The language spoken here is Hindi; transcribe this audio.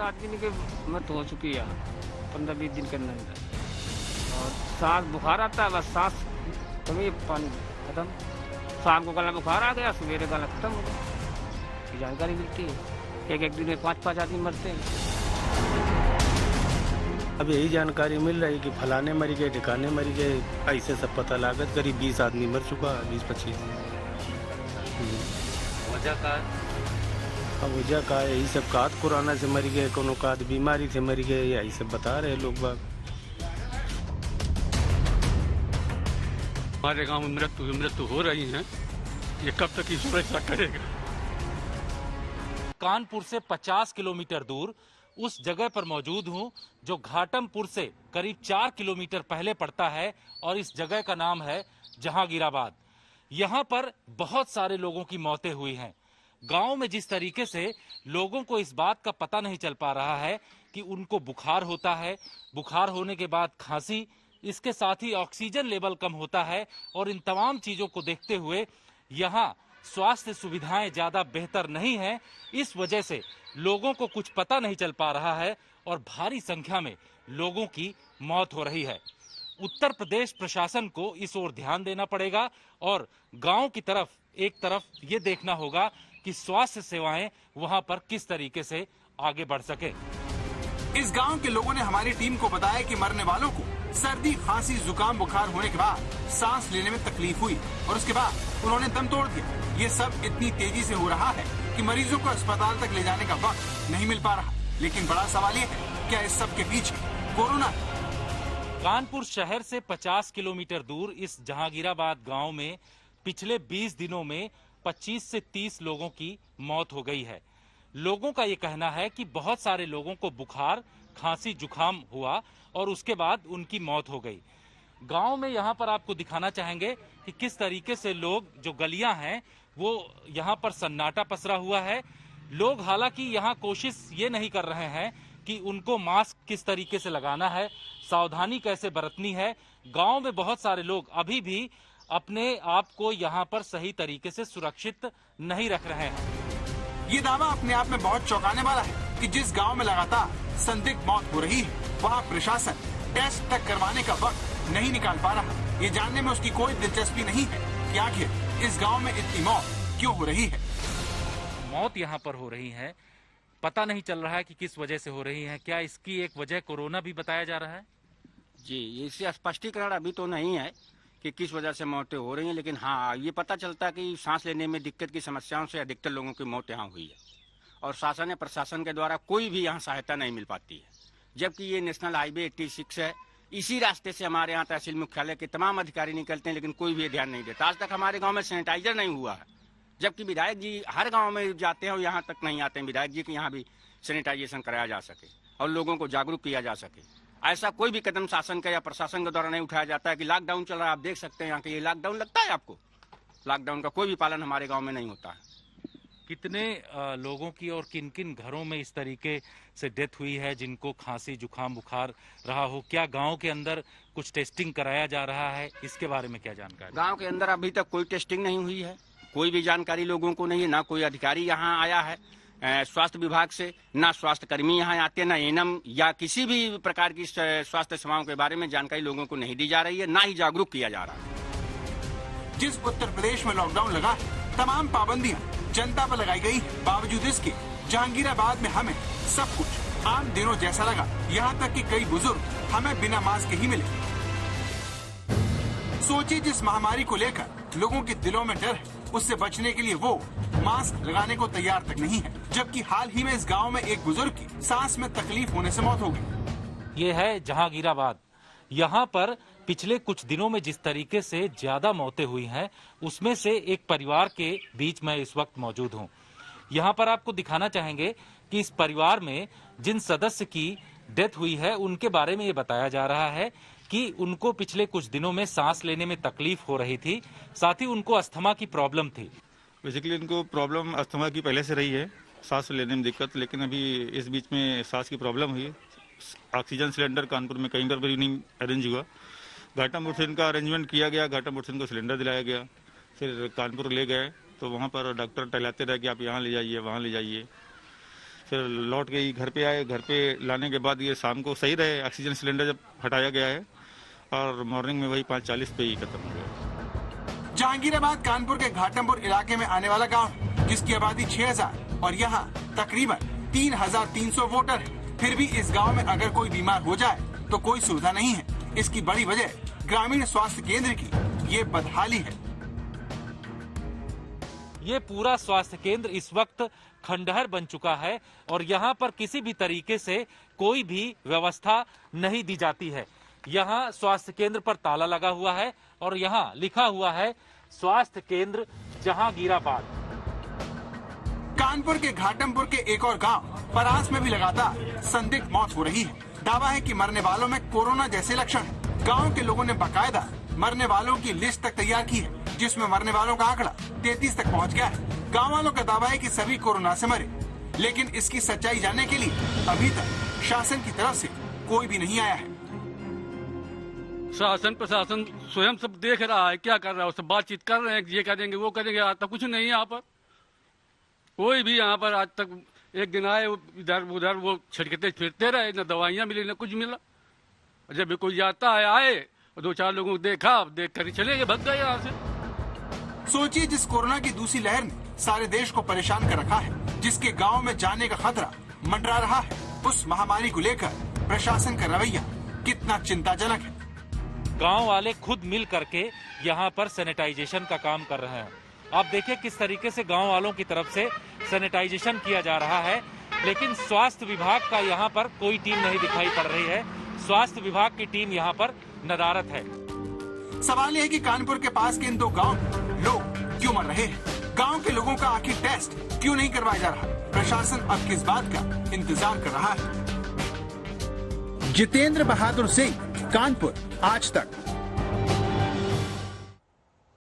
आदमी की मौत हो चुकी है 15-20 दिन के अंदर। और सांस बुखार आता है, बस सांस कमी, पानी खत्म। शाम को गला बुखार आ गया, सवेरे गला खत्म हो गया। जानकारी मिलती है एक दिन में 5-5 आदमी मरते हैं। अब यही जानकारी मिल रही कि फलाने मरी गए, ठिकाने मरी गए, ऐसे सब पता लागत। करीब 20 आदमी मर चुका, 20-25। वजह का अब वजह का यही सब का कोरोना से मर गए, कोनो का बीमारी से मर गए, यही सब बता रहे लोग बाग। हमारे गांव में मृत्यु हो रही है, ये कब तक ईश्वर ऐसा करेगा। कानपुर से 50 किलोमीटर दूर उस जगह पर मौजूद हूं जो घाटमपुर से करीब 4 किलोमीटर पहले पड़ता है और इस जगह का नाम है जहांगीराबाद। यहां पर बहुत सारे लोगों की मौतें हुई हैं। गांव में जिस तरीके से लोगों को इस बात का पता नहीं चल पा रहा है कि उनको बुखार होता है, बुखार होने के बाद खांसी, इसके साथ ही ऑक्सीजन लेवल कम होता है और इन तमाम चीजों को देखते हुए यहाँ स्वास्थ्य सुविधाएं ज्यादा बेहतर नहीं है। इस वजह से लोगों को कुछ पता नहीं चल पा रहा है और भारी संख्या में लोगों की मौत हो रही है। उत्तर प्रदेश प्रशासन को इस ओर ध्यान देना पड़ेगा और गांव की तरफ एक तरफ ये देखना होगा कि स्वास्थ्य सेवाएं वहां पर किस तरीके से आगे बढ़ सके। इस गांव के लोगों ने हमारी टीम को बताया कि मरने वालों को सर्दी, खांसी, जुकाम, बुखार होने के बाद सांस लेने में तकलीफ हुई और उसके बाद उन्होंने दम तोड़ दिया। ये सब इतनी तेजी से हो रहा है कि मरीजों को अस्पताल तक ले जाने का वक्त नहीं मिल पा रहा। लेकिन बड़ा सवाल ये है, क्या इस सब के पीछे कोरोना? कानपुर शहर से 50 किलोमीटर दूर इस जहांगीराबाद गांव में पिछले 20 दिनों में 25 से 30 लोगों की मौत हो गई है। लोगों का ये कहना है कि बहुत सारे लोगों को बुखार, खांसी, जुकाम हुआ और उसके बाद उनकी मौत हो गई। गांव में यहाँ पर आपको दिखाना चाहेंगे कि किस तरीके से लोग, जो गलियां हैं वो यहाँ पर सन्नाटा पसरा हुआ है। लोग हालांकि यहाँ कोशिश ये नहीं कर रहे हैं कि उनको मास्क किस तरीके से लगाना है, सावधानी कैसे बरतनी है। गांव में बहुत सारे लोग अभी भी अपने आप को यहाँ पर सही तरीके से सुरक्षित नहीं रख रहे हैं। ये दावा अपने आप में बहुत चौंकाने वाला है कि जिस गांव में लगातार संदिग्ध मौत हो रही है, वहाँ प्रशासन टेस्ट तक करवाने का वक्त नहीं निकाल पा रहा। ये जानने में उसकी कोई दिलचस्पी नहीं है कि आखिर इस गांव में इतनी मौत क्यों हो रही है। मौत यहाँ पर हो रही है, पता नहीं चल रहा है कि किस वजह से हो रही है। क्या इसकी एक वजह कोरोना भी बताया जा रहा है? जी, इससे स्पष्टीकरण अभी तो नहीं है कि किस वजह से मौतें हो रही हैं, लेकिन हाँ ये पता चलता है कि सांस लेने में दिक्कत की समस्याओं से अधिकतर लोगों की मौत यहाँ हुई है और शासन या प्रशासन के द्वारा कोई भी यहाँ सहायता नहीं मिल पाती है। जबकि ये नेशनल हाईवे 86 है, इसी रास्ते से हमारे यहाँ तहसील मुख्यालय के तमाम अधिकारी निकलते हैं, लेकिन कोई भी ध्यान नहीं देता। आज तक हमारे गाँव में सैनिटाइजर नहीं हुआ है, जबकि विधायक जी हर गाँव में जाते हैं और यहाँ तक नहीं आते हैं विधायक जी कि यहाँ भी सैनिटाइजेशन कराया जा सके और लोगों को जागरूक किया जा सके। ऐसा कोई भी कदम शासन का या प्रशासन के द्वारा नहीं उठाया जाता है। कि लॉकडाउन चल रहा है, आप देख सकते हैं यहाँ के, ये लॉकडाउन लगता है आपको, लॉकडाउन का कोई भी पालन हमारे गांव में नहीं होता है। कितने लोगों की और किन किन घरों में इस तरीके से डेथ हुई है जिनको खांसी, जुकाम, बुखार रहा हो? क्या गांव के अंदर कुछ टेस्टिंग कराया जा रहा है? इसके बारे में क्या जानकारी? गाँव के अंदर अभी तक कोई टेस्टिंग नहीं हुई है, कोई भी जानकारी लोगों को नहीं है। ना कोई अधिकारी यहाँ आया है स्वास्थ्य विभाग से, ना स्वास्थ्य कर्मी यहाँ आते हैं, ना एएनएम या किसी भी प्रकार की स्वास्थ्य सेवाओं के बारे में जानकारी लोगों को नहीं दी जा रही है, ना ही जागरूक किया जा रहा है। जिस उत्तर प्रदेश में लॉकडाउन लगा, तमाम पाबंदियां जनता पर लगाई गई, बावजूद इसके जहांगीराबाद में हमें सब कुछ आम दिनों जैसा लगा। यहाँ तक कि कई बुजुर्ग हमें बिना मास्क के ही मिले। सोचिए, जिस महामारी को लेकर लोगों के दिलों में डर है, उससे बचने के लिए वो मास्क लगाने को तैयार तक नहीं है। जबकि हाल ही में इस गांव में एक बुजुर्ग की सांस में तकलीफ होने से मौत हो गई। ये है जहांगीराबाद। यहाँ पर पिछले कुछ दिनों में जिस तरीके से ज्यादा मौतें हुई हैं, उसमें से एक परिवार के बीच में इस वक्त मौजूद हूँ। यहाँ पर आपको दिखाना चाहेंगे कि इस परिवार में जिन सदस्य की डेथ हुई है उनके बारे में ये बताया जा रहा है कि उनको पिछले कुछ दिनों में सांस लेने में तकलीफ हो रही थी, साथ ही उनको अस्थमा की प्रॉब्लम थी। बेसिकली इनको प्रॉब्लम अस्थमा की पहले से रही है, सांस लेने में दिक्कत, लेकिन अभी इस बीच में सांस की प्रॉब्लम हुई। ऑक्सीजन सिलेंडर कानपुर में कहीं पर भी नहीं अरेंज हुआ। घाटमपुर से इनका अरेंजमेंट किया गया, घाटमपुर से इनको सिलेंडर दिलाया गया। फिर कानपुर ले गए तो वहाँ पर डॉक्टर टहलाते रहे कि आप यहाँ ले जाइए, वहाँ ले जाइए। फिर लौट के ही घर पे आए। घर पे लाने के बाद ये शाम को सही रहे, ऑक्सीजन सिलेंडर जब हटाया गया है, और मॉर्निंग में वही 5:40 पे ही खत्म हो गया। जहांगीराबाद कानपुर के घाटमपुर इलाके में आने वाला गांव, जिसकी आबादी 6000 और यहाँ तकरीबन 3300 वोटर है। फिर भी इस गांव में अगर कोई बीमार हो जाए तो कोई सुविधा नहीं है। इसकी बड़ी वजह ग्रामीण स्वास्थ्य केंद्र की ये बदहाली है। ये पूरा स्वास्थ्य केंद्र इस वक्त खंडहर बन चुका है और यहाँ पर किसी भी तरीके से कोई भी व्यवस्था नहीं दी जाती है। यहाँ स्वास्थ्य केंद्र पर ताला लगा हुआ है और यहाँ लिखा हुआ है स्वास्थ्य केंद्र जहांगीराबाद। कानपुर के घाटमपुर के एक और गांव परास में भी लगातार संदिग्ध मौत हो रही है। दावा है कि मरने वालों में कोरोना जैसे लक्षण है। गांव के लोगों ने बाकायदा मरने वालों की लिस्ट तक तैयार की है, जिसमें मरने वालों का आंकड़ा 33 तक पहुंच गया है। गांव वालों का दावा है कि सभी कोरोना से मरे, लेकिन इसकी सच्चाई जानने के लिए अभी तक शासन की तरफ से कोई भी नहीं आया है। शासन प्रशासन स्वयं सब देख रहा है, क्या कर रहा है, सब बातचीत कर रहे हैं, ये करेंगे वो करेंगे। आज तक कुछ नहीं है यहाँ पर, कोई भी यहाँ पर आज तक। एक दिन आए इधर उधर वो छिड़कते फिरते रहे, न दवाइयाँ मिली न कुछ मिला। जब भी कोई जाता है आए, 2-4 लोगों को देखा, देख कर चले गए, भग गए यहाँ से। सोचिए, जिस कोरोना की दूसरी लहर ने सारे देश को परेशान कर रखा है, जिसके गांव में जाने का खतरा मंडरा रहा है, उस महामारी को लेकर प्रशासन का रवैया कितना चिंताजनक है। गांव वाले खुद मिल करके यहाँ पर सैनिटाइजेशन का काम कर रहे हैं। आप देखिए किस तरीके से गांव वालों की तरफ से सैनिटाइजेशन किया जा रहा है, लेकिन स्वास्थ्य विभाग का यहाँ पर कोई टीम नहीं दिखाई पड़ रही है। स्वास्थ्य विभाग की टीम यहाँ पर नदारत है। सवाल यह है कि कानपुर के पास के इन 2 गांव लोग क्यों मर रहे हैं? गांव के लोगों का आखिर टेस्ट क्यों नहीं करवाया जा रहा? प्रशासन अब किस बात का इंतजार कर रहा है? जितेंद्र बहादुर सिंह, कानपुर, आज तक।